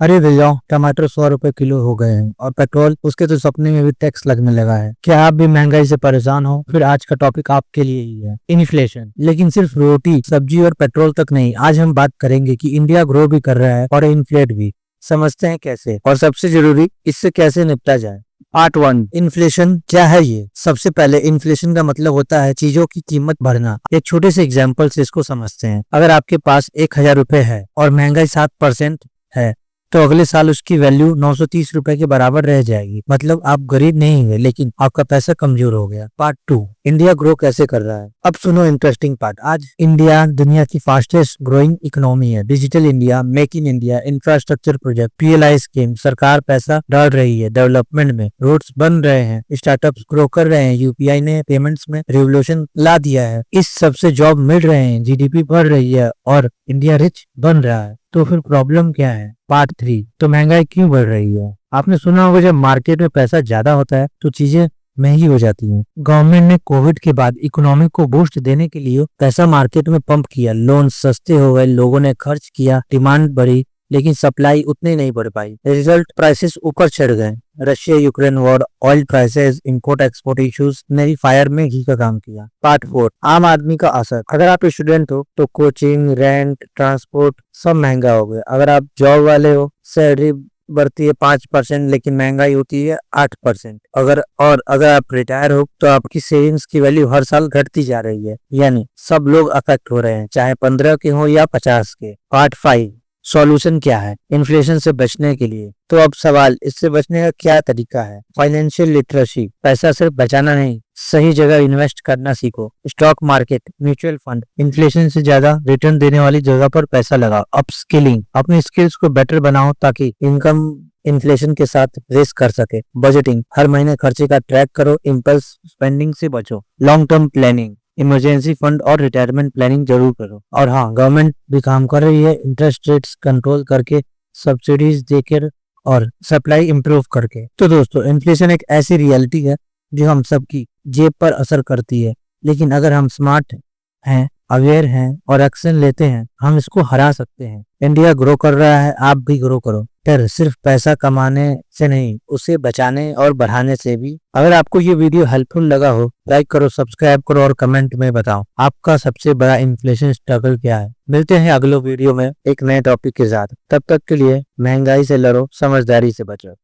अरे भैया, टमाटर 100 रुपए किलो हो गए हैं और पेट्रोल उसके तो सपने में भी टैक्स लगने लगा है। क्या आप भी महंगाई से परेशान हो? फिर आज का टॉपिक आपके लिए ही है, इन्फ्लेशन। लेकिन सिर्फ रोटी सब्जी और पेट्रोल तक नहीं, आज हम बात करेंगे कि इंडिया ग्रो भी कर रहा है और इन्फ्लेट भी। समझते हैं कैसे, और सबसे जरूरी, इससे कैसे निपटा जाए। पार्ट 1, इन्फ्लेशन क्या है ये। सबसे पहले इन्फ्लेशन का मतलब होता है चीजों की कीमत बढ़ना। एक छोटे से एग्जाम्पल से इसको समझते हैं। अगर आपके पास 1,000 रुपए है और महंगाई 7% है, तो अगले साल उसकी वैल्यू 930 रुपए के बराबर रह जाएगी। मतलब आप गरीब नहीं हुए, लेकिन आपका पैसा कमजोर हो गया। पार्ट 2, इंडिया ग्रो कैसे कर रहा है। अब सुनो इंटरेस्टिंग पार्ट। आज इंडिया दुनिया की फास्टेस्ट ग्रोइंग इकोनॉमी है। Digital India, make in India, infrastructure project, PLI scheme, सरकार पैसा डाल रही है डेवलपमेंट में। रोड्स बन रहे हैं, स्टार्टअप्स ग्रो कर रहे हैं, UPI ने पेमेंट्स में रिवोल्यूशन ला दिया है। इस सबसे जॉब मिल रहे हैं, GDP बढ़ रही है और इंडिया रिच बन रहा है। तो फिर प्रॉब्लम क्या है। पार्ट 3, तो महंगाई क्यों बढ़ रही है। आपने सुना होगा जब मार्केट में पैसा ज्यादा होता है तो चीजें महंगी हो जाती हैं। गवर्नमेंट ने कोविड के बाद इकोनॉमी को बूस्ट देने के लिए पैसा मार्केट में पंप किया, लोन सस्ते हो गए, लोगों ने खर्च किया, डिमांड बढ़ी, लेकिन सप्लाई उतनी नहीं बढ़ पाई। रिजल्ट, प्राइसेस ऊपर चढ़ गए। Russia Ukraine war, oil prices, import export issues ने फायर में घी का काम किया। पार्ट 4, आम आदमी का असर। अगर आप स्टूडेंट हो तो कोचिंग, रेंट, ट्रांसपोर्ट सब महंगा हो गया। अगर आप जॉब वाले हो, सैलरी बढ़ती है 5%, लेकिन महंगाई होती है 8%। अगर आप रिटायर हो तो आपकी सेविंग्स की वैल्यू हर साल घटती जा रही है। यानी सब लोग अफेक्ट हो रहे हैं, चाहे 15 के हो या 50 के। पार्ट 5, सॉल्यूशन क्या है इन्फ्लेशन से बचने के लिए। तो अब सवाल, इससे बचने का क्या तरीका है। फाइनेंशियल लिटरेसी, पैसा सिर्फ बचाना नहीं, सही जगह इन्वेस्ट करना सीखो। Stock market, mutual fund, inflation से ज्यादा रिटर्न देने वाली जगह पर पैसा लगाओ। अपस्किलिंग, अपने स्किल्स को बेटर बनाओ ताकि इनकम इन्फ्लेशन के साथ रेस कर सके। बजटिंग, हर महीने खर्चे का ट्रैक करो, इम्पल्स स्पेंडिंग से बचो। Long term planning, emergency fund और रिटायरमेंट प्लानिंग जरूर करो। और हाँ, गवर्नमेंट भी काम कर रही है, इंटरेस्ट रेट्स कंट्रोल करके, सब्सिडीज देकर और सप्लाई इंप्रूव करके। तो दोस्तों, इन्फ्लेशन एक ऐसी रियलिटी है जो हम सबकी जेब पर असर करती है, लेकिन अगर हम स्मार्ट हैं, अवेयर हैं और एक्शन लेते हैं, हम इसको हरा सकते हैं। इंडिया ग्रो कर रहा है, आप भी ग्रो करो। फिर सिर्फ पैसा कमाने से नहीं, उसे बचाने और बढ़ाने से भी। अगर आपको ये वीडियो हेल्पफुल लगा हो, लाइक करो, सब्सक्राइब करो और कमेंट में बताओ आपका सबसे बड़ा इन्फ्लेशन स्ट्रगल क्या है। मिलते हैं अगले वीडियो में एक नए टॉपिक के साथ। तब तक के लिए महंगाई से लड़ो, समझदारी से बचो।